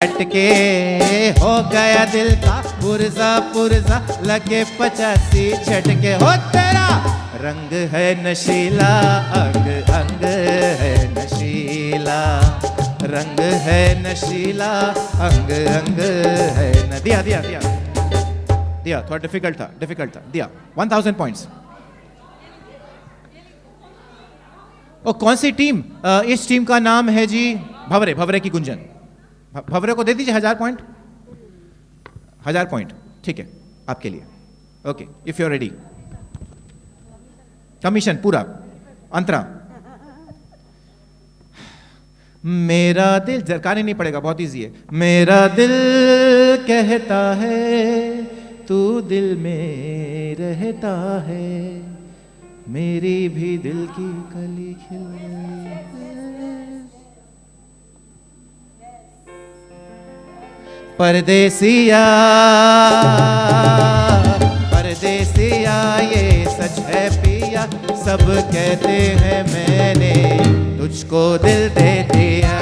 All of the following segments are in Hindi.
झटके हो गया दिल का पुरजा पुरजा लगे 85 झटके हो तेरा रंग है नशीला अंग अंग है नशीला रंग है नशीला अंग अंग है न दिया दिया दिया दिया थोड़ा डिफिकल्ट था दिया 1000 पॉइंट्स। और कौन सी टीम? इस टीम का नाम है जी भवरे, भवरे की गुंजन। भवरे को दे दीजिए 1000 पॉइंट। 1000 पॉइंट ठीक है आपके लिए। Okay if you are ready. Commission पूरा अंतरा। मेरा दिल जरकाने नहीं पड़ेगा, बहुत इजी है। मेरा दिल कहता है तू दिल में रहता है, मेरी भी दिल की कली खिल गई है। परदेसिया परदेसिया ये सच है पिया, सब कहते हैं मैंने तुझको दिल दे दिया।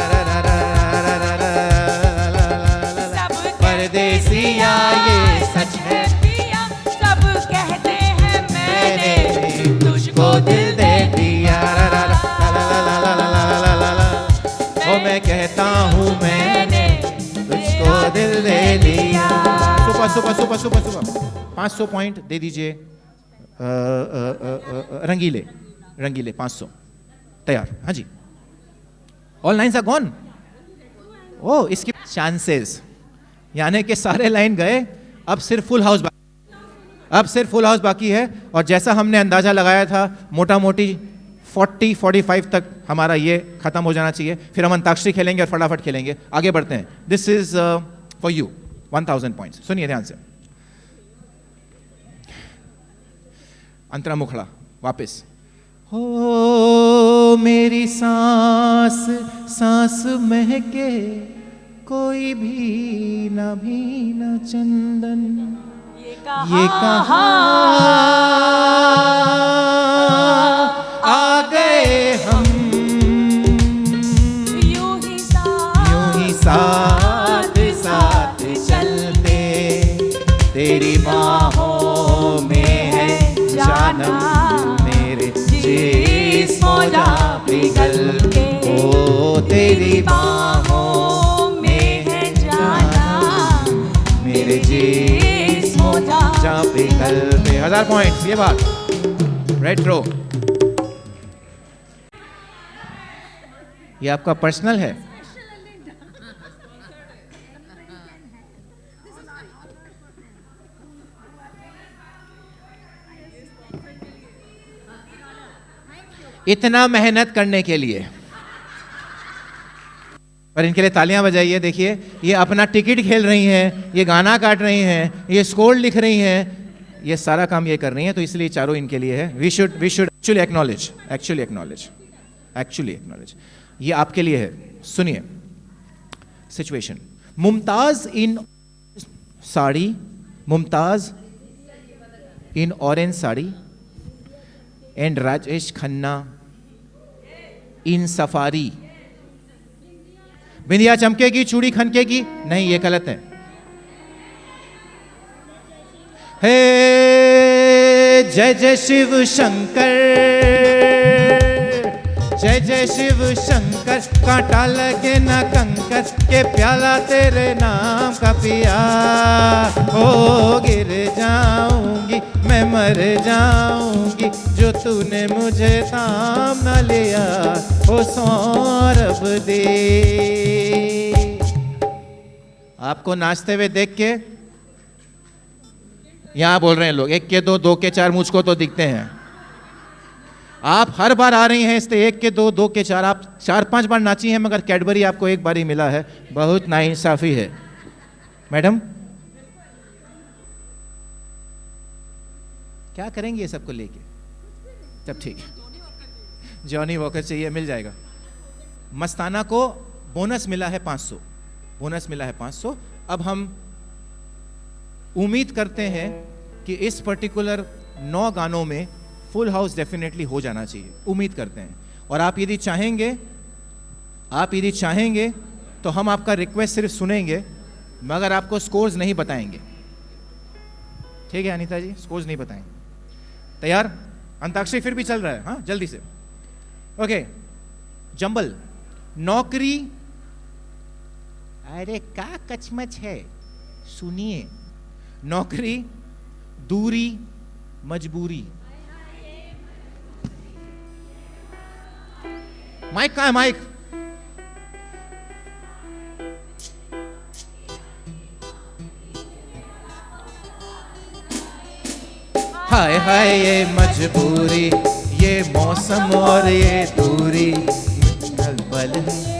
परदेसिया ये सच है पिया, सब कहते हैं मैंने तुझको दिल दे दिया। ओ मैं कहता हूँ मैंने तुझको दिल दे दिया। Super super super super super 500 point दे दीजिए। रंगीले रंगीले 500 तैयार। हाँ जी ऑल लाइन्स आर गॉन। ओ इसकी चांसेस यानी कि सारे लाइन गए, अब सिर्फ फुल हाउस बाकी है। और जैसा हमने अंदाजा लगाया था मोटा मोटी 40-45 तक हमारा ये खत्म हो जाना चाहिए, फिर हम अंताक्षरी खेलेंगे और फटाफट खेलेंगे। आगे बढ़ते हैं। This is for you 1000 points. सुनिए ध्यान से। अंतरा मुखड़ा वापस। हो मेरी सांस सांस महके, कोई भी न चंदन, ये कहाँ आ गए हम, यूं ही साथ साथ चलते, तेरी बाहों में है जानम, मेरे जिस्मों जा पिघल के, ओ तेरी बाहों में है जानम, मेरे जिस्मों जा पिघल के। 1000 पॉइंट्स ये बात। रेट्रो ये आपका पर्सनल है। इतना मेहनत करने के लिए, पर इनके लिए तालियां बजाइए। देखिए ये अपना टिकट खेल रही हैं, ये गाना काट रही हैं, ये स्कोर लिख रही हैं, ये सारा काम ये कर रही हैं, तो इसलिए चारों इनके लिए है। वी शुड एक्चुअली एक्नॉलेज ये आपके लिए है। सुनिए situation. Mumtaz in sari, Mumtaz in orange sari and Rajesh Khanna in safari. बिंदिया चमकेगी चूड़ी खनकेगी, नहीं ये गलत है। हे जय जय शिव शंकर, जय जय शिव शंकर, कांटा लगे ना कंकर, के प्याला तेरे नाम का पिया, हो गिर जाऊंगी मैं मर जाऊंगी, जो तूने मुझे थाम न लिया, हो सौरभ दे। आपको नाचते हुए देख के यहां बोल रहे हैं लोग 1 के 2, 2 के 4 मुझको तो दिखते हैं। आप हर बार आ रही हैं इसलिए 1 के 2, 2 के 4, आप 4-5 बार नाची हैं, मगर कैडबरी आपको 1 बार ही मिला है। बहुत नाइंसाफी है मैडम। क्या करेंगे ये सबको लेके? तब ठीक है, जॉनी वॉकर चाहिए, मिल जाएगा। मस्ताना को बोनस मिला है 500, बोनस मिला है 500। अब हम उम्मीद करते हैं कि इस पर्टिकुलर 9 गानों में फुल हाउस डेफिनेटली हो जाना चाहिए, उम्मीद करते हैं। और आप यदि चाहेंगे तो हम आपका रिक्वेस्ट सिर्फ सुनेंगे मगर आपको स्कोर्स नहीं बताएंगे। ठीक है अनीता जी, स्कोर्स नहीं बताएंगे। तैयार? अंताक्षरी फिर भी चल रहा है, हाँ जल्दी से। Okay, jumble. नौकरी, अरे का कचमच है, सुनिए। नौकरी, दूरी, मजबूरी। माइक कहाँ है? माइक। हाय हाय ये मजबूरी, ये मौसम और ये दूरी, बल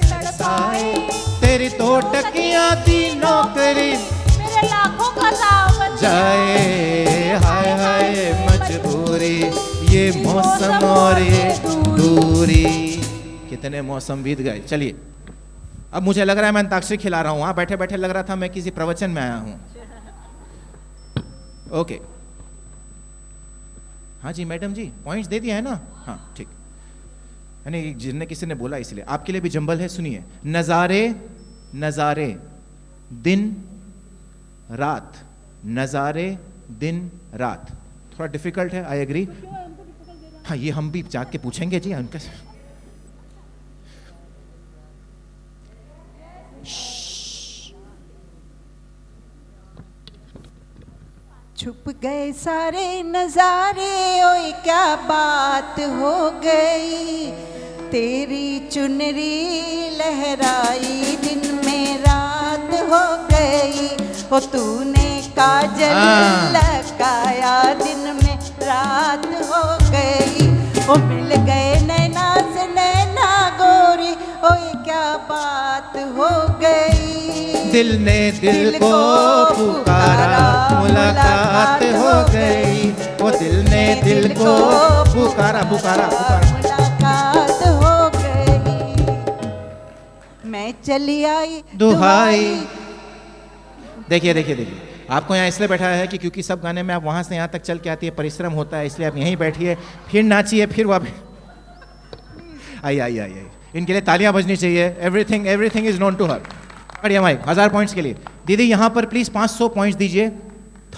तरसाए तेरी तो टकियां दी नौकरी, मेरे लाखों का दामन जाए। हाय हाय ये मजबूरी, ये मौसम और ये दूरी। कितने मौसम बीत गए। चलिए, अब मुझे लग रहा है मैं अंताक्षरी खिला रहा हूं। वहां बैठे बैठे लग रहा था मैं किसी प्रवचन में आया हूं। ओके, हाँ जी मैडम जी, पॉइंट्स दे दिया है ना? हाँ ठीक। यानी जिसने किसी ने बोला इसलिए आपके लिए भी जंबल है, सुनिए। नजारे, नजारे, दिन रात, नजारे दिन रात। थोड़ा डिफिकल्ट है, आई एग्री। हाँ ये हम भी जाके पूछेंगे जी उनका। छुप गए सारे नजारे, ओए क्या बात हो गई, तेरी चुनरी लहराई दिन में रात हो गई, ओ तूने काजल लगाया दिन में रात हो गई, ओ मिल गए नैना से नैना गोरी, ओए क्या बात हो गई, दिल ने दिल को पुकारा, मुलाकात हो गई, वो दिल ने दिल को पुकारा पुकारा पुकारा, मुलाकात हो गई, मैं चली आई दुहाई। देखिए देखिए देखिए, आपको यहाँ इसलिए बैठा है कि क्योंकि सब गाने में आप वहाँ से यहाँ तक चल के आती है, परिश्रम होता है, इसलिए आप यहीं बैठिए, फिर नाचिए, फिर वापस आइए आइए आइए। इनके लिए तालियां बजनी चाहिए। Everything everything is known to her. बढ़िया माइक, 1000 पॉइंट्स के लिए। दीदी यहाँ पर प्लीज 500 पॉइंट्स दीजिए।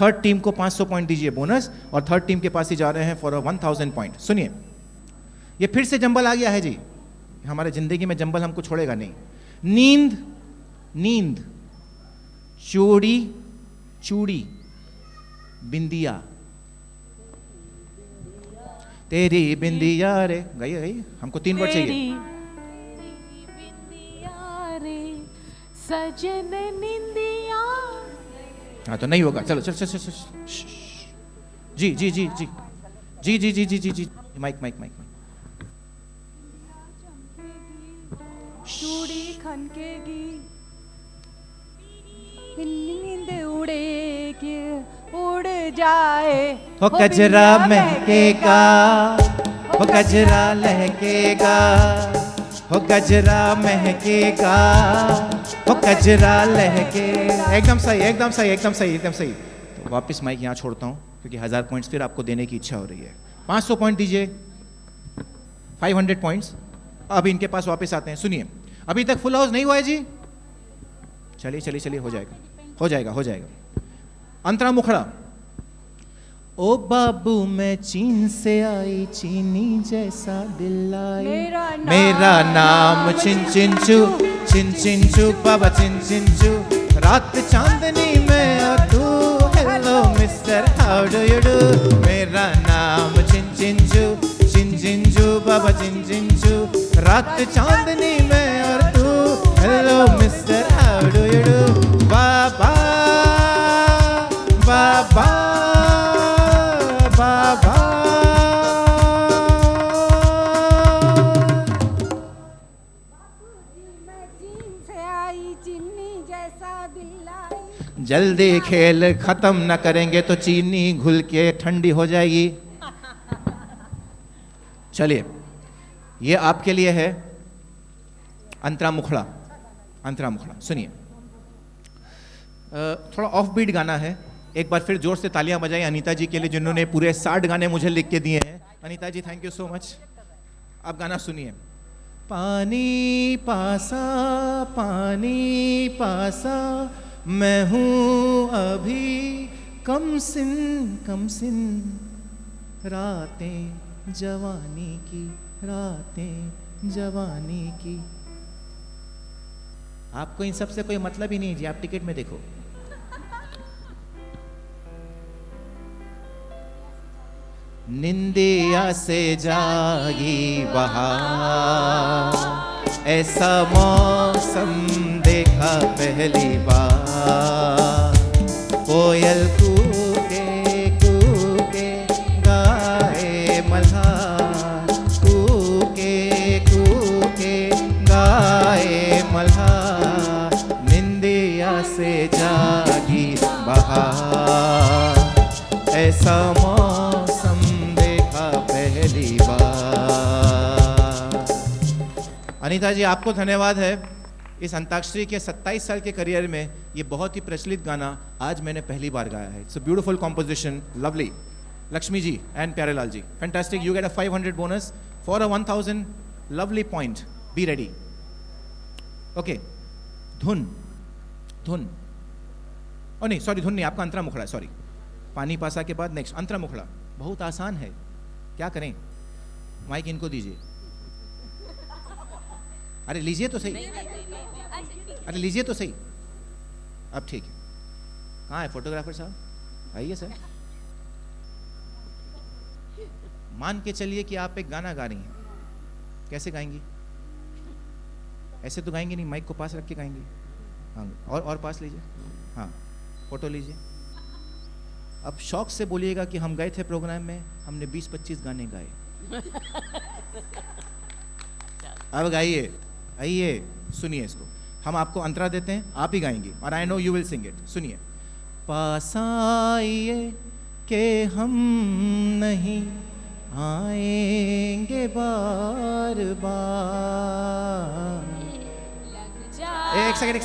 थर्ड टीम को 500 पॉइंट दीजिए बोनस, और थर्ड टीम के पास ही जा रहे हैं फॉर 1000 पॉइंट। सुनिए, ये फिर से जंबल आ गया है जी। हमारे जिंदगी में जंबल हमको छोड़ेगा नहीं। नींद, नींद, चूड़ी, चूड़ी, बिंदिया, तेरी बिंदिया रे। गई गई, हमको 3 वर्ड चाहिए। सजन निंदिया। हाँ तो नहीं होगा, चलो चलो चलो चलो। जी जी जी जी जी जी जी जी जी जी, माइक माइक माइक। चूड़ी खनकेगी, नींद उड़ेगी, उड़ जाए, हो गजरा महकेगा, हो गजरा लहकेगा, हो गजरा महकेगा, हो गजरा लहकेगा। एकदम सही एकदम सही एकदम सही एकदम सही। तो वापस माइक यहाँ छोड़ता हूँ क्योंकि 1000 पॉइंट्स फिर आपको देने की इच्छा हो रही है। 500 पॉइंट दीजिए, 500 पॉइंट्स। अब इनके पास वापस आते हैं। सुनिए, अभी तक फुल हाउस नहीं हुआ है जी। चलिए चलिए चलिए, हो जाएगा हो जाएगा हो जाएगा। अंतरा मुखड़ा। ओ बाबू मैं चीन से आई, चीनी जैसा दिल आई, मेरा नाम चिन चिन चू, चिन चिन चू बाबा चिन चिन चू, रात चांदनी में और तू, hello mister how do you do, मेरा नाम चिन चिन चू, चिन चिन चू बाबा चिन चिन चू, रात चांदनी में और तू, hello mister how do you do, बाबा बाबा बाबा। जल्दी खेल खत्म न करेंगे तो चीनी घुल के ठंडी हो जाएगी। चलिए, ये आपके लिए है अंतरा मुखड़ा। अंतरा मुखड़ा सुनिए, थोड़ा ऑफ बीट गाना है। एक बार फिर जोर से तालियां बजाएं अनीता जी के लिए जिन्होंने पूरे 60 गाने मुझे लिख के दिए हैं। अनीता जी थैंक यू सो मच। अब गाना सुनिए। पानी पासा मैं हूँ अभी कम सिन रातें जवानी की। आपको इन सब से कोई मतलब ही नहीं जी, आप टिकट में देखो। निंदिया से जागी बहार, ऐसा मौसम देखा पहली बार। कोयल कूके कूके गाए मल्हार, कूके कूके गाए मल्हार। निंदिया से जागी बहार, ऐसा मौसम देखा पहली बार। अनीता जी आपको धन्यवाद है। इस अंताक्षरी के 27 साल के करियर में ये बहुत ही प्रचलित गाना आज मैंने पहली बार गाया है। It's a beautiful composition, lovely. Laxmi ji and Pyarelal ji, fantastic. You get a 500 bonus for a 1000 lovely point. Be ready. Okay, धुन धुन ओ नहीं सॉरी, धुन नहीं, आपका अंतरा मुखड़ा, सॉरी। पानी पासा के बाद नेक्स्ट अंतरा मुखड़ा। बहुत आसान है, क्या करें? माइक इनको दीजिए। अरे लीजिए तो सही, अरे लीजिए तो सही। अब ठीक है। कहाँ है फोटोग्राफर साहब? आइए सर। मान के चलिए कि आप एक गाना गा रही हैं, कैसे गाएंगी? ऐसे तो गाएंगे नहीं, माइक को पास रख के गाएंगी। हाँ, और पास लीजिए। हाँ, फोटो लीजिए। अब शौक से बोलिएगा कि हम गए थे प्रोग्राम में, हमने 20-25 गाने गाए। अब गाइए, आइए सुनिए इसको। हम आपको अंतरा देते हैं, आप ही गाएंगी और I know you will sing it. सुनिए। पास आइए के हम नहीं आएंगे बार बार। एक सेकंड।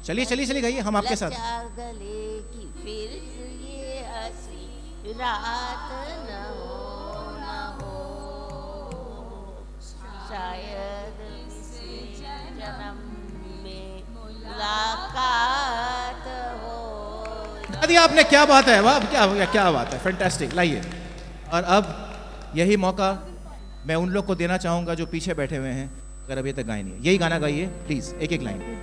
चलिए गाइए, हम आपके साथ। गले की फिर ये हंसी रात न हो शायद इसी जन्म में मुलाकात हो। अरे आपने, क्या बात है, वाह, क्या बात है, फैंटास्टिक। लाइए। और अब यही मौका मैं उन लोग को देना चाहूंगा जो पीछे बैठे हुए हैं, अगर अभी तक गाए नहीं है। यही गाना गाइए प्लीज, एक लाइन।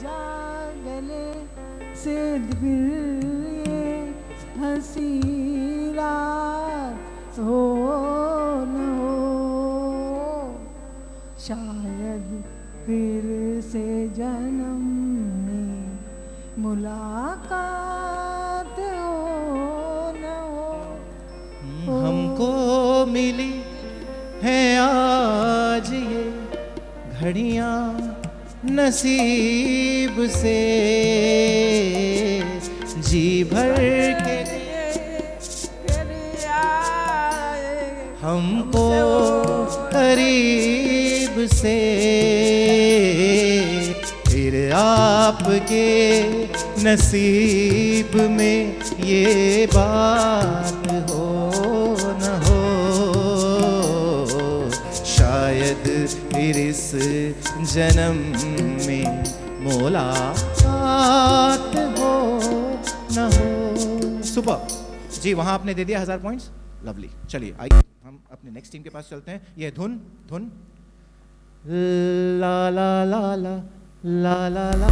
से फिर ये हंसी रात हो न हो शायद फिर से जन्म में मुलाकात हो न हो। हमको मिली है आज ये घड़ियां नसीब से, जी भर के हमको करीब से, फिर आपके नसीब में ये बात हो न हो, शायद फिर इस जन्म में मुलाकात हो न हो। सुपर जी, वहां आपने दे दिया 1000 पॉइंट्स। लवली। चलिए आइए हम अपने नेक्स्ट टीम के पास चलते हैं। ये धुन ला ला ला ला ला ला ला।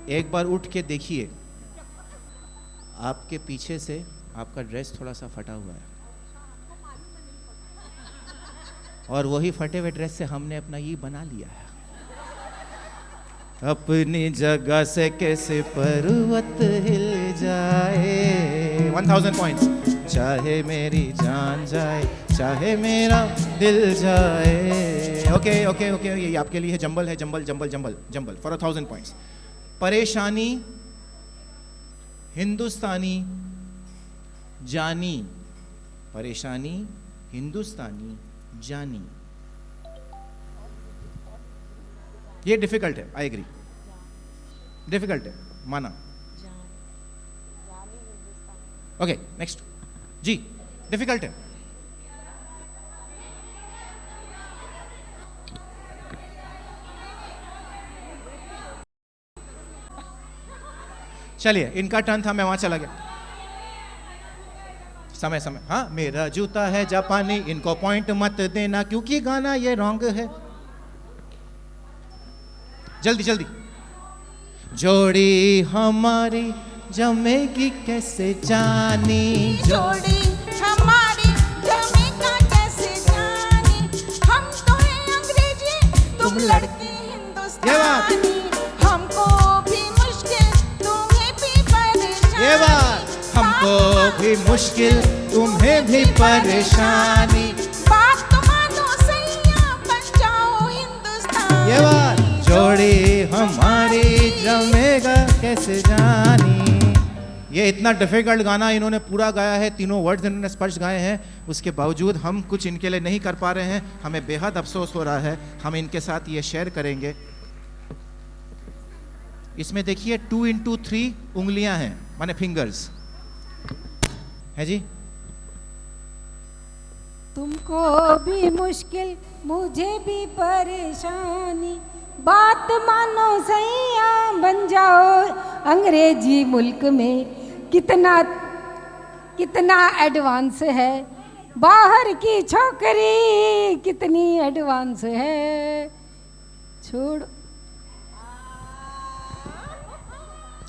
एक बार उठ के देखिए, आपके पीछे से आपका ड्रेस थोड़ा सा फटा हुआ है, और वही फटे हुए ड्रेस से हमने अपना ये बना लिया है। अपनी जगह से कैसे पर्वत हिल जाए। 1000 पॉइंट्स। चाहे मेरी जान जाए चाहे मेरा दिल जाए। ओके ओके ओके, ये आपके लिए जंबल है, jumble jumble jumble jumble for 1000 points. परेशानी हिंदुस्तानी जानी, परेशानी हिंदुस्तानी जानी। ये डिफिकल्ट है, आई एग्री, डिफिकल्ट है, माना। ओके नेक्स्ट जी, डिफिकल्ट है। चलिए, इनका टर्न था, मैं वहां चला गया। समय समय, हाँ। मेरा जूता है जापानी, इनको पॉइंट मत देना क्योंकि गाना ये रॉन्ग है। जल्दी जल्दी। जोड़ी हमारी जमेगी कैसे जानी, जोड़ी हमारी जमेगा कैसे जानी, हम तो हैं अंग्रेजी तुम लड़की हिंदुस्तानी, हमको भी मुश्किल तुम्हें भी परेशानी, ये बात, हमको भी मुश्किल तुम्हें भी परेशानी, बात तो मानो सैया बन जाओ हिंदुस्तानी, ये बात, जोड़ी हमारी जमेगा कैसे जानी। ये इतना डिफिकल्ट गाना इन्होंने पूरा गाया है, तीनों वर्ड्स इन्होंने स्पष्ट गाए हैं, उसके बावजूद हम कुछ इनके लिए नहीं कर पा रहे हैं, हमें बेहद अफसोस हो रहा है। हम इनके साथ ये शेयर करेंगे। इसमें देखिए 2 into 3 उंगलियां हैं, माने फिंगर्स है जी। तुमको भी मुश्किल मुझे भी परेशानी, बात मानो सैया बन जाओ अंग्रेजी मुल्क में, कितना कितना एडवांस है, बाहर की छोकरी कितनी एडवांस है, छोड़।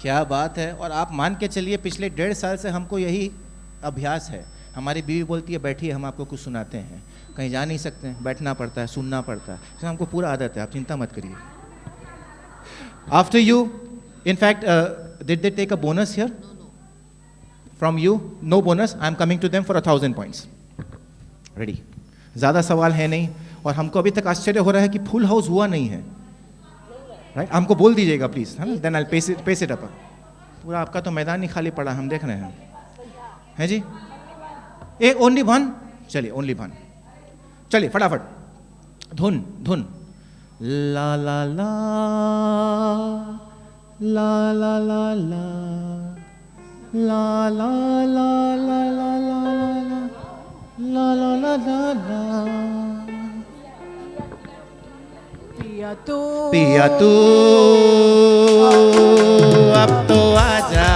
क्या बात है। और आप मान के चलिए पिछले 1.5 साल से हमको यही अभ्यास है। हमारी बीवी बोलती है बैठिए हम आपको कुछ सुनाते हैं, कहीं जा नहीं सकते हैं, बैठना पड़ता है, सुनना पड़ता है, तो हमको पूरा आदत है, आप चिंता मत करिए। After you, in fact did they take a bonus here from you? No bonus, I am coming to them for 1000 points. Ready? ज़्यादा सवाल है नहीं, और हमको अभी तक आश्चर्य हो रहा है कि फुल हाउस हुआ नहीं है, राइट? हमको बोल दीजिएगा प्लीज, है ना, then I pace it up. पूरा आपका तो मैदान ही खाली पड़ा, हम देख रहे हैं, है जी। एक ओनली वन, चलिए ओनली वन, चलिए फटाफट। धुन धुन, ला ला ला ला ला ला ला ला ला ला ला ला ला ला ला ला ला। पिया तू अब तो आजा,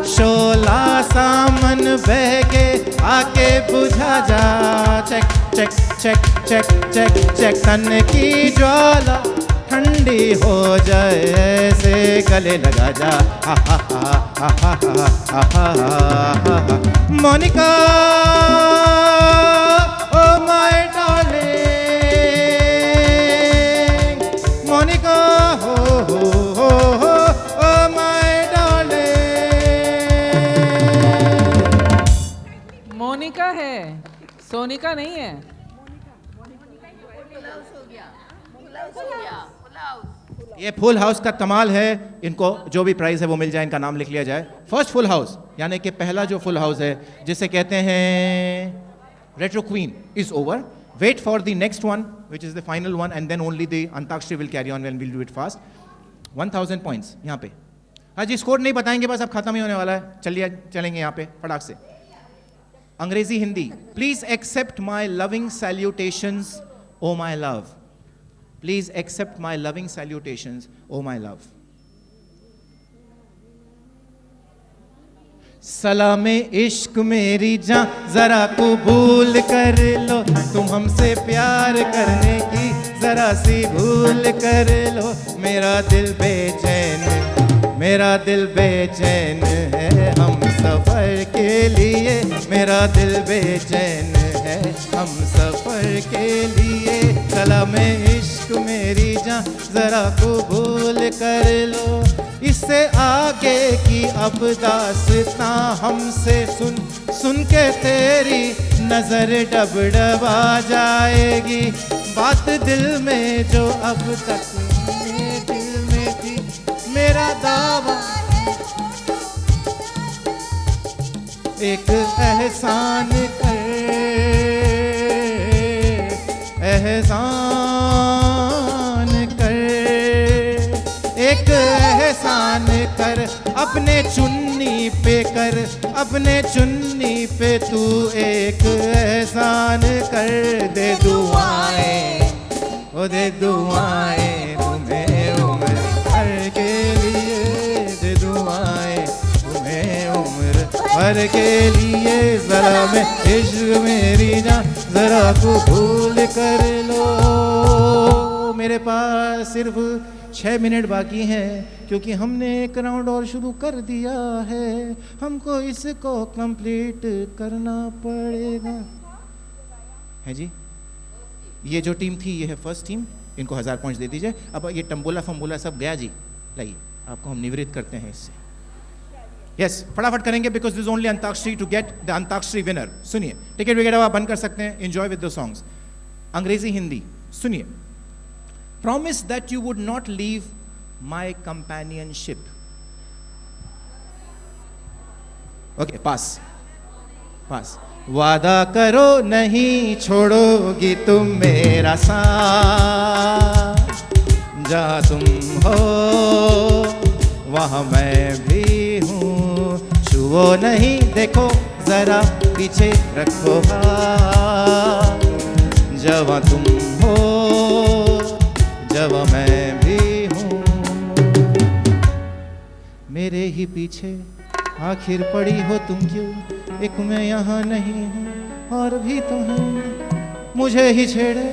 शोला सामन बह के आके बुझा जा, check check check check check check, तन की ज्वाला ठंडी हो जाए ऐसे गले लगा जा, हा हा हा हा हा हा हा हा हा। Monica oh my darling, Monica हो ओ माय डार्लिंग। मोनिका है, सोनिका नहीं है। ये फुल हाउस का कमाल है, इनको जो भी प्राइस है वो मिल जाए, इनका नाम लिख लिया जाए। फर्स्ट फुल हाउस, यानी कि पहला जो फुल हाउस है जिसे कहते हैं retro queen, is over. Wait for the next one which is the final one, and then only the antakshari will carry on, when will do it fast. 1000 points यहाँ पे। हाँ जी, स्कोर नहीं बताएंगे, बस अब खत्म ही होने वाला है। चलिए चलेंगे यहाँ पे फटाक से। अंग्रेजी Hindi. Please accept my loving salutations oh my love, please accept my loving salutations oh my love. सलामे इश्क मेरी जान जरा कबूल कर लो, तुम हमसे प्यार करने की जरा सी भूल कर लो। मेरा दिल बेचैन, मेरा दिल बेचैन है हम सफर के लिए, मेरा दिल बेचैन है हम सफर के लिए। सलामे इश्क मेरी जान जरा कबूल कर लो, इससे आगे की अब दास्तां हमसे सुन के तेरी नजर डबडबा जाएगी। बात दिल में जो अब तक मेरे दिल में थी, मेरा दावा एक एहसान कर, एहसान कर, एक एहसान कर, अपने चुन्नी पे कर, अपने चुन्नी पे तू एक एहसान कर। दे दुआएं, ओ दे दुआएं तुम्हें उम्र भर के लिए, दे दुआएं तुम्हें उम्र भर के लिए। जरा मैं इश्क मेरी जान जरा कबूल कर लो। मेरे पास सिर्फ 6 मिनट बाकी हैं, क्योंकि हमने एक राउंड और शुरू कर दिया है, हमको इसको कंप्लीट करना पड़ेगा। है जी, ये जो टीम थी ये है फर्स्ट टीम, इनको 1000 पॉइंट्स दे दीजिए। अब ये टम्बोला फम्बोला सब गया जी, लाइए आपको हम निवृत्त करते हैं इससे। यस, फटाफट करेंगे because this only antakshari to get the antakshari winner. सुनिए, टिकट वगैरह आप बंद कर सकते हैं, एंजॉय विद द सॉन्ग्स। अंग्रेजी हिंदी सुनिए। Promise that you would not leave my companionship. Okay, pass. Pass. वादा करो नहीं छोड़ोगी तुम मेरा साथ, जहाँ तुम हो वहाँ मैं भी हूँ। छुओ नहीं, देखो जरा पीछे रखो हाथ, जहाँ तुम हो जब मैं भी हूँ। मेरे ही पीछे आखिर पड़ी हो तुम क्यों, एक मैं यहाँ नहीं हूँ और भी तो हूँ। मुझे ही छेड़े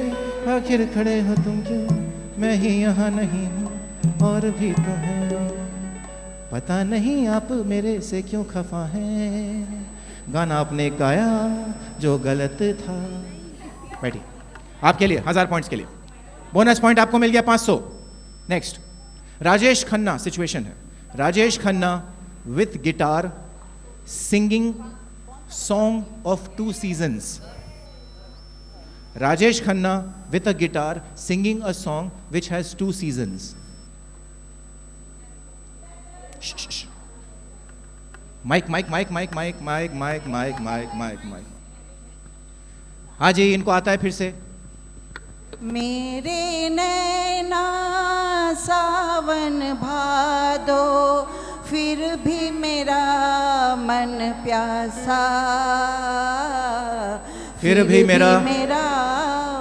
आखिर खड़े हो तुम क्यों, मैं ही यहाँ नहीं हूँ और भी तो हूँ। पता नहीं आप मेरे से क्यों खफा हैं, गाना आपने गाया जो गलत था। बैठिए, आपके लिए 1000 पॉइंट्स के लिए बोनस पॉइंट आपको मिल गया 500। नेक्स्ट, राजेश खन्ना सिचुएशन है। Rajesh Khanna with guitar singing song of 2 seasons. Rajesh Khanna with a guitar singing a song which has 2 seasons. Mic mic mic mic mic mic mic mic mic mic mic. हाँ जी, इनको आता है फिर से। मेरे नैना सावन भादो, फिर भी मेरा मन प्यासा, फिर भी मेरा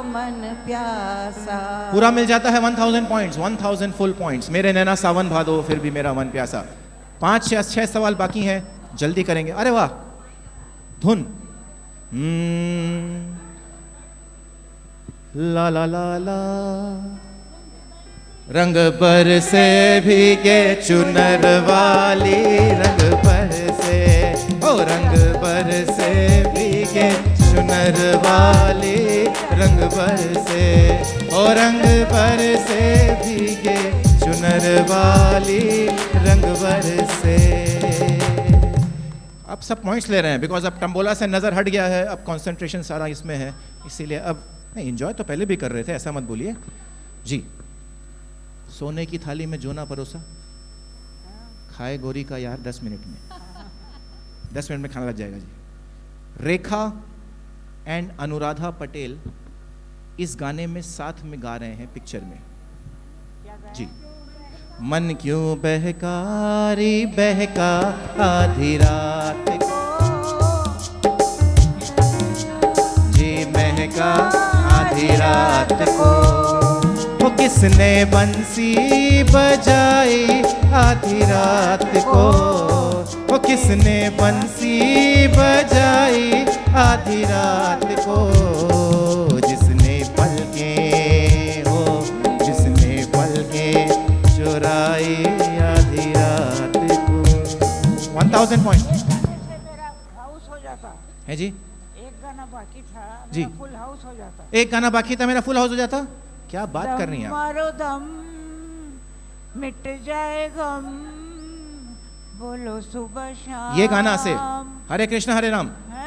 मन प्यासा। पूरा मिल जाता है 1000 पॉइंट्स, 1000 फुल पॉइंट्स। मेरे नैना सावन भादो, फिर भी मेरा मन प्यासा। 5 या 6 सवाल बाकी हैं, जल्दी करेंगे। अरे वाह, धुन। ला ला ला ला, रंग पर से भीगे चुनर वाली, रंग पर से, ओ रंग पर से भीगे चुनर वाली, रंग पर से, ओ रंग पर से भीगे चुनर वाली, रंग पर से। अब सब पॉइंट्स ले रहे हैं बिकॉज अब टम्बोला से नजर हट गया है, अब कंसंट्रेशन सारा इसमें है, इसीलिए अब नहीं। एंजॉय तो पहले भी कर रहे थे, ऐसा मत बोलिए जी। सोने की थाली में जो ना परोसा, खाए गोरी का यार 10 मिनट में, 10 मिनट में खाना लग जाएगा जी। रेखा एंड अनुराधा पटेल इस गाने में साथ में गा रहे हैं पिक्चर में जी। मन क्यों बहकारी बहका आधी रात को, जी महका आधी रात को, वो किसने बंसी बजाई आधी रात को, वो किसने बंसी बजाई आधी रात को, जिसने पलकें हो, जिसने पलकें चुराई आधी रात को। 1000 पॉइंट मेरा हाउस हो जाता है जी। एक गाना बाकी था, जी। मेरा फुल हाउस हो जाता। एक गाना बाकी था, मेरा फुल हाउस हो जाता। क्या बात कर रही हैं आप? मारो दम, मिट जाए गम, बोलो सुबह शाम। ये गाना से हरे कृष्ण हरे राम। है?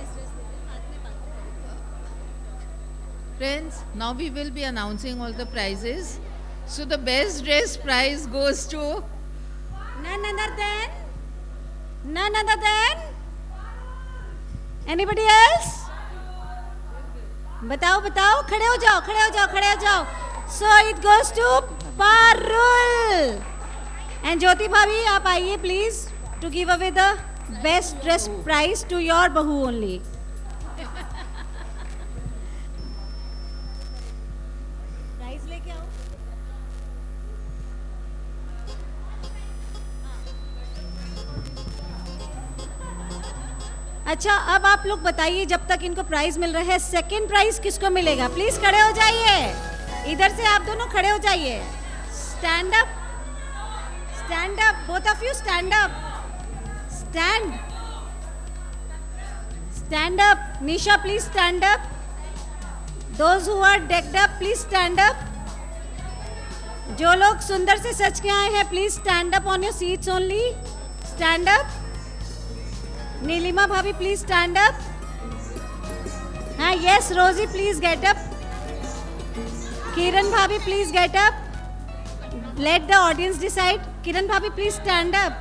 Friends, now we will be announcing all the prizes. So the best dress prize goes to None other than anybody else? बताओ खड़े हो जाओ. So it goes to Parul. And Jyoti Bhavi, आप आइए please to give away the best dress prize to your bahu only. Prize लेके आओ. अच्छा, अब आप लोग बताइए, जब तक इनको प्राइज मिल रहा है, सेकंड प्राइज किसको मिलेगा? प्लीज खड़े हो जाइए. इधर से आप दोनों खड़े हो जाइए. Stand up, both of you stand up. Stand up. Nisha, please stand up. Those who are decked up, please stand up. जो लोग सुंदर से सज के आए हैं, please stand up on your seats only. Stand up. Nilima भाभी, please stand up. हाँ, yes, Rosie, please get up. Kiran भाभी, please get up. Let the audience decide. Kiran भाभी, please stand up.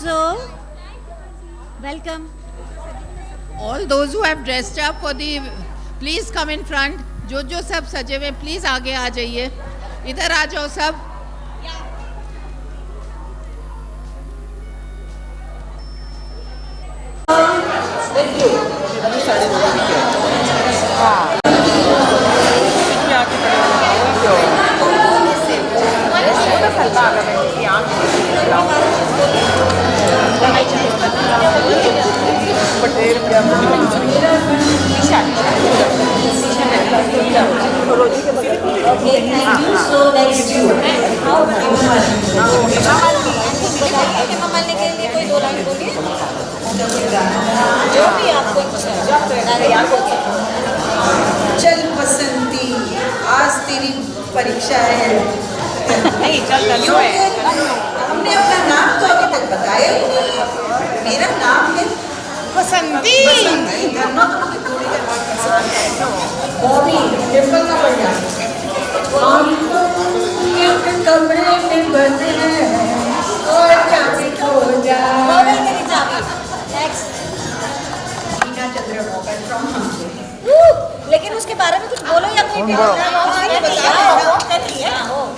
So, welcome. all those who have dressed up for the, please come in front. जो सब सजे हुए प्लीज आगे आ जाइए. इधर आ जाओ सब. ममलने के लिए कोई 2 लाइन बोलिए, जो भी आपको चल बसंती, आज तेरी परीक्षा है. नहीं चल हमने अपना नाम तो अभी तक बताया ही नहीं. मेरा नाम है बसंती. बॉबी डिम्पल का बढ़िया. हम एक कमरे में बंद हैं और चाबी खो जाए. लेकिन उसके बारे में कुछ बोलो या कोई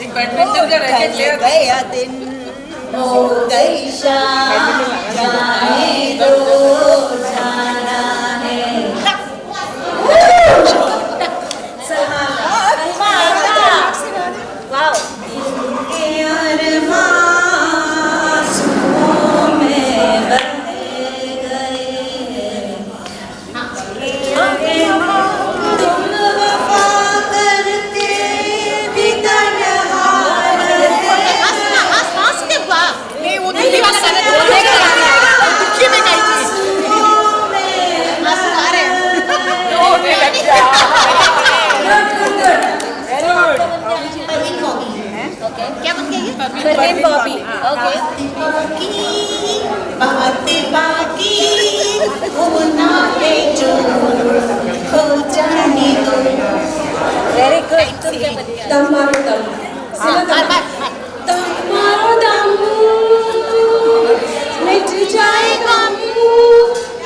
एक बैडमिंटन का रैकेट ले गया दिन हो गई शाम, जाने दो जाना है. वाओ. क्या बन गई? परवीन बॉबी. ओके. बातें बाकी होना है जो हो जाने दो. Very good. तुम क्या बन गया? दम मारो दम. दम मारो दम, मिट जाए गम,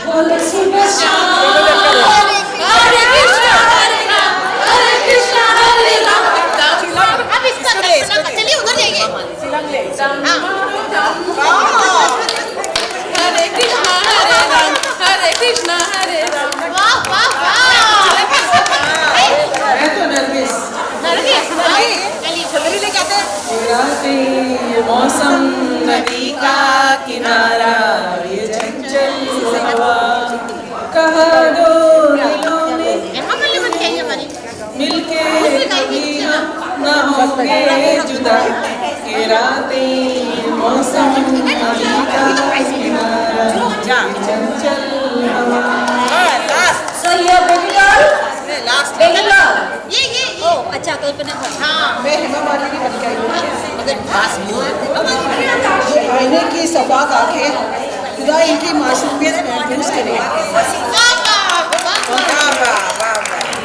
बोले सुबह शाम. हरे कृष्णा हरे राम, हरे कृष्णा हरे राम. अब इसका चलिए उधर जाइए. हरे कृष्णा हरे राम, हरे कृष्णा हरे राम. वाह वाह वाह. मैं तो नर्गिस. चलिए ले कहते हैं. मौसम, नदी का किनारा, ये चंचल हवा, कहा दो दिलों ने मिलके कभी हम न होंगे जुदा. ये रातें, मौसम, नदी का किनारा, ये चंचल हवा. So your baby girl, baby girl. ये अच्छा कल्पना करो। मैं हेमा मालिनी बन के आई हूँ। ये आईने की सफाक आंखें खुदा इनकी मासूमियत महफूज करे।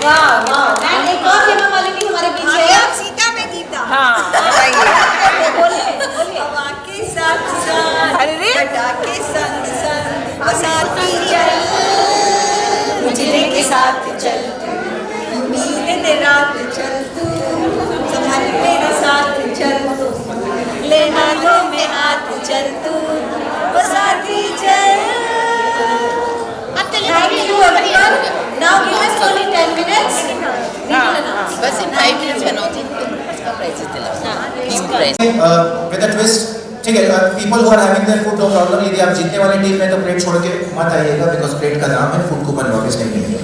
वाह वाह। एंड एक और हेमा मालिनी हमारे बीच है। सीता में गीता। बोलिए बोलिए। हवा के साथ साथ घटा के संग संग बसाती चल, उजले के साथ चल, उम्मीद रात चल तू, संभल मेरे साथ चल, ले हाथों में हाथ चल तू, बसाती चल। Thank you everyone. Now give us only 10 minutes. बस इन 5 minutes बनौती इसका प्राइस दिला विद अ ट्विस्ट, ठीक है। People who are having their food no problem. यदि आप जीतने वाली टीम में तो प्लेट छोड़ के मत आइएगा, बिकॉज प्लेट का नाम है, फूड कूपन वापस नहीं मिलेगा।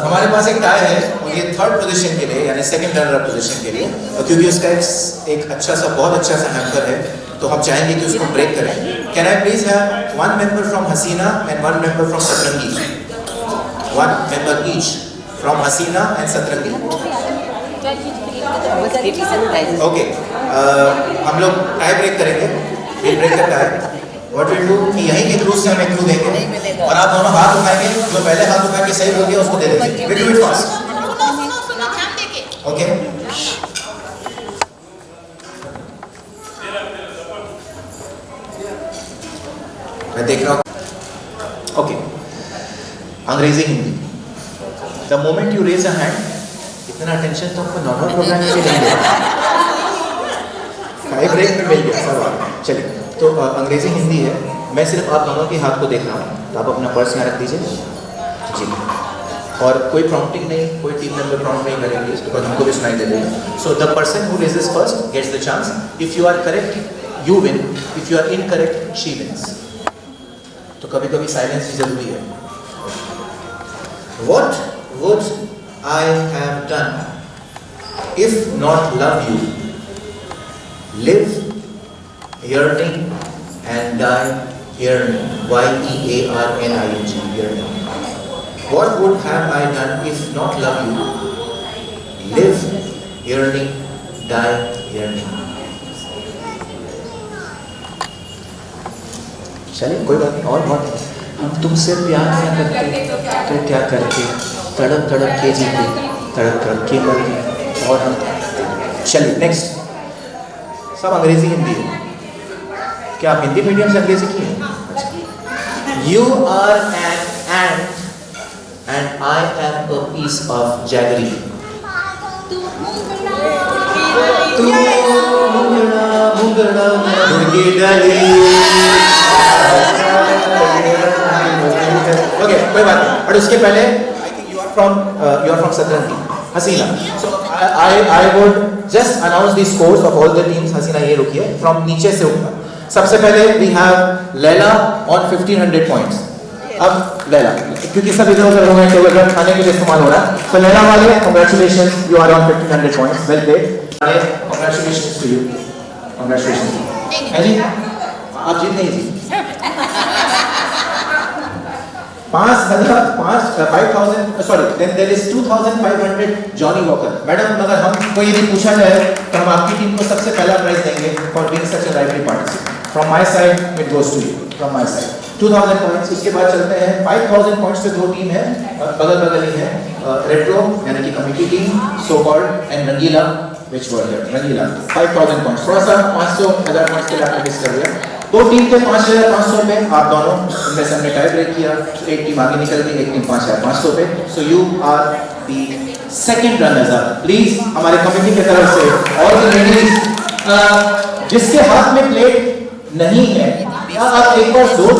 हमारे पास एक टाई है और ये थर्ड पोजीशन के लिए यानी सेकंड रनर पोजीशन के लिए, और क्योंकि उसका एक अच्छा सा बहुत अच्छा सा हैम्पर है तो हम चाहेंगे कि उसको ब्रेक करें। Can I please have one member from Haseena and one member from Satrangi, one member each from Haseena and Satrangi. Okay, हम लोग टाई ब्रेक करेंगे। ये ब्रेक का टाई व्हाट विल डू कि यहीं के थ्रू से हम एक क्लू देंगे और आप दोनों हाथ उठाएंगे, जो पहले हाथ उठा के सही हो गया उसको दे देंगे। Will do it fast. Okay, मैं देख रहा हूँ। ओके, अंग्रेजी Hindi. The moment you raise a hand, इतना अटेंशन तो आपको नॉर्मल प्रोग्राम में नहीं मिलेगा। टाई ब्रेक में मिल गया सवाल। चलिए, तो अंग्रेजी हिंदी है। मैं सिर्फ आप दोनों के हाथ को देख रहा हूँ, तो आप अपना पर्स यहाँ रख दीजिए जी। और कोई प्रॉम्प्टिंग नहीं, कोई टीम मेंबर प्रॉम्प्ट नहीं करेंगे बिकॉज हमको भी सुनाई दे देगा। So the person who raises first gets the chance. If you are correct you win, if you are incorrect she wins. तो कभी कभी साइलेंस भी जरूरी है। What would I have done if not love you? Live yearning and die yearning. Y-E-A-R-N-I-N-G, yearning. What would have I done if not love you? Live yearning, die yearning. चलिए, कोई बात नहीं, और बहुत हम तुमसे प्यार क्या करते तो क्या करके तड़प तड़प के जीते, तड़प तड़प के मर गए। और हम चलिए नेक्स्ट, सब अंग्रेजी हिंदी है। क्या आप हिंदी मीडियम से अंग्रेजी की है? You are an ant I am a piece of jaggery. तू मुंगड़ा मुंगड़ा मुर्गी डाली। ओके, कोई बात नहीं, बट उसके पहले I think you are from Satrangi, Haseena. So I would just announce the scores of all the teams. Haseena ये रुकिए, फ्रॉम नीचे से ऊपर। सबसे पहले we have Laila on 1500 points. अब लैला, क्योंकि सब इधर उधर हो गए, टेबल रन खाने के लिए इस्तेमाल हो रहा है। सो लैला वाले, congratulations, you are on 1500 points, well played. Congratulations to you, congratulations. है जी, आप जीत नहीं जी। 5,000 sorry, then there is 2,500 Johnnie Walker. Madam, अगर हमको यदि पूछा जाए तो हम आपकी टीम को सबसे पहला प्राइज देंगे for being such a lively participant. From my side it goes to you, from my side 2000 points. उसके बाद चलते हैं 5000 पॉइंट्स पे दो टीम है, बगल बगल ही है। रेट्रो यानी कि committee team, so called, and Rangeela which were here, Rangeela 5000 points. थोड़ा सा 500,000 पॉइंट्स के लिए आपने मिस कर दिया। दो टीम थे 5,500 पे, आप दोनों उनमें से हमने टाई ब्रेक किया। एक टीम आगे निकल गई, एक टीम 5,500 पे। So you are the second runners up. Please हमारे कमेटी की तरफ से ऑल द लेडीज, जिसके हाथ में प्लेट नहीं है, क्या आप एक बार जोर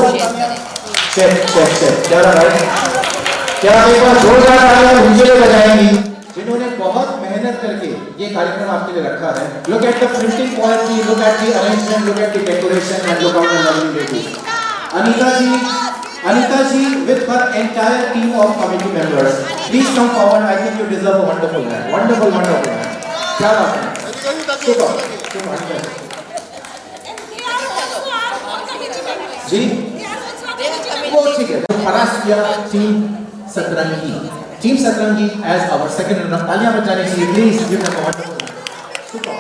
चेक चेक चेक, क्या रहा है? क्या आप एक बार जोरदार तालियां मुझे बजाएंगी जिन्होंने बहुत मेहनत करके ये कार्यक्रम आपके लिए रखा है। Look at the printing quality, look at the arrangement, look at the decoration and look out the lovely ladies. Anita ji with her entire team of committee members, please come forward. I think you deserve a wonderful hand. Wonderful, wonderful hand. क्या बात है? Super, super. जी, वो ठीक है। परास किया टीम सतरंगी। टीम सतरंगी एज आवर सेकंड रनर, तालियां बजाने चाहिए please. Give them a wonderful super.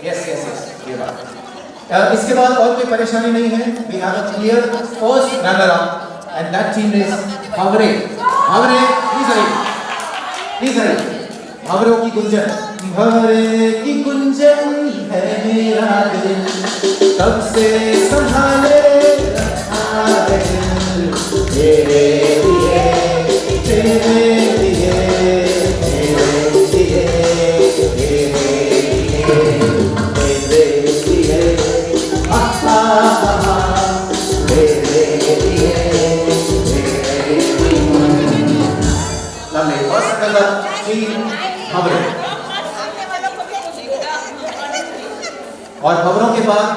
Yes yes yes, ये बात। इसके बाद और कोई परेशानी नहीं है। We have a clear first runner up and that team is Bhavre. Bhavre please आइए, प्लीज आइए। भावरों की गुंजन, भवरे की गुंजन है मेरा दिल, कब से संभाले रखा है दिल, तेरे लिए तेरे लिए तेरे लिए तेरे लिए आहा तेरे लिए लवली। फर्स्ट नंबर टीम खबरें, और खबरों के बाद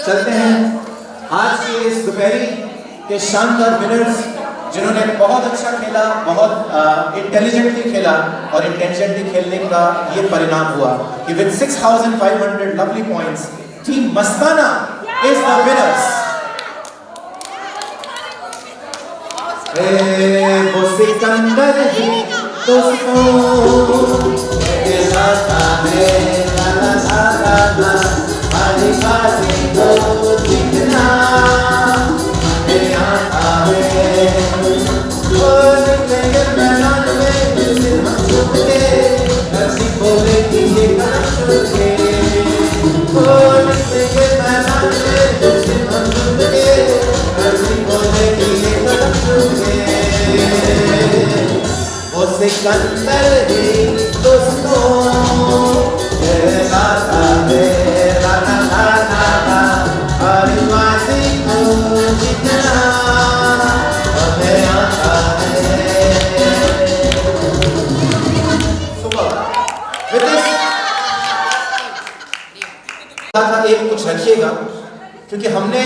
चलते हैं आज के इस दोपहरी के शानदार विनर्स, जिन्होंने बहुत अच्छा खेला, बहुत इंटेलिजेंटली खेला, और इंटेलिजेंटली खेलने का ये परिणाम हुआ कि with 6500 lovely points team Mastana is the winners. वो सिकंदर ही दोस्तों के साथ है, ला ला ला ला ला, खाली खाली को दिखना मेरे आता है, वो निकलेंगे मैदान में दिल हम छुप के, नरसी बोले कि ये कदम छुप के, वो निकलेंगे मैदान में दिल हम छुप के, नरसी बोले कि ये कदम छुप के, वो सिकंदर ही दोस्तों लाता है, ला ला ला ला ला, आदिवासी को जितना हमें आता है। सुपर। विद दिस एक कुछ रखिएगा, क्योंकि हमने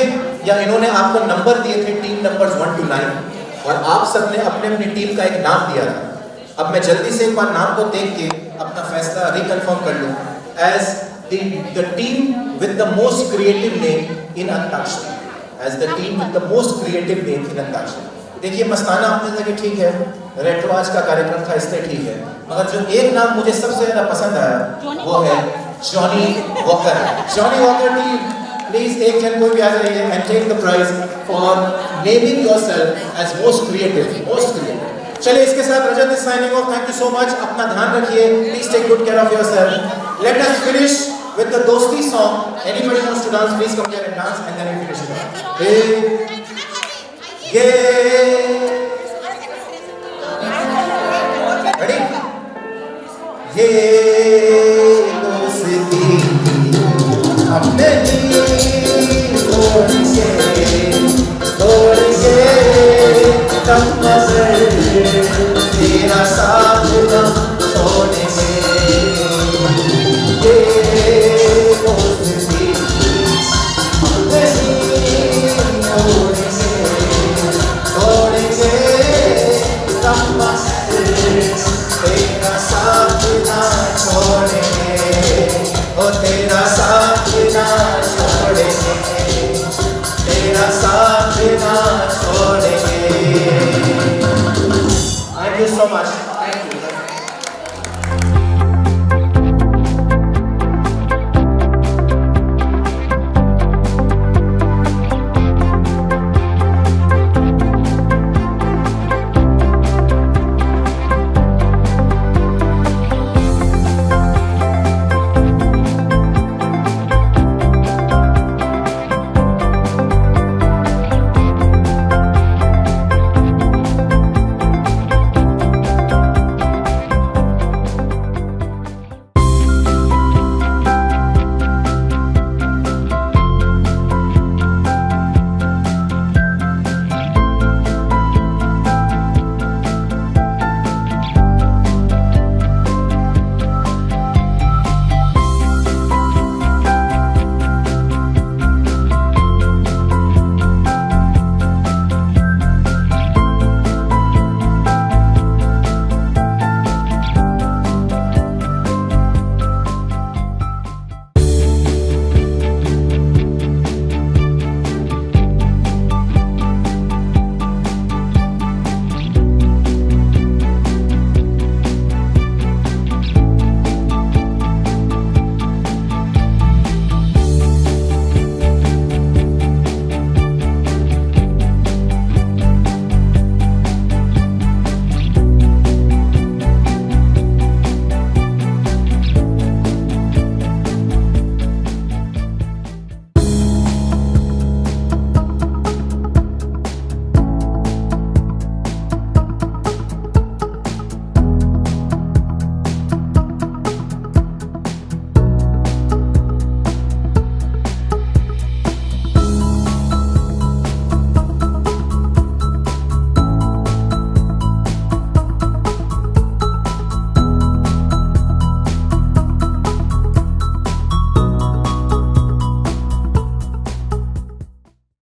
या इन्होंने आपको नंबर दिए थे, टीम नंबर्स 1 to 9, और आप सबने अपने अपनी टीम का एक नाम दिया था। अब मैं जल्दी से एक बार नाम को देख के अपना फैसला रिकन्फर्म कर लूं। As the team with the most creative name in antakshari, as the team with the most creative name in antakshari. देखिए, मस्ताना अपने जगह ठीक है, रेट्रो आज का कार्यक्रम था इसलिए ठीक है, मगर जो एक नाम मुझे सबसे ज्यादा पसंद आया वो है Johnnie Walker. Johnnie Walker team, please एक जन कोई भी आ जाइए and take the prize for naming yourself as most creative, most creative. चलिए, इसके साथ Rajat is signing off. Thank you so much. अपना ध्यान रखिए, please take good care of yourself. Let us finish with the Dosti song. Anybody wants to dance, please come here and dance and then we finish it. ये रेडी? ये दोस्ती हमने तोड़ के तब नजर तेरा सा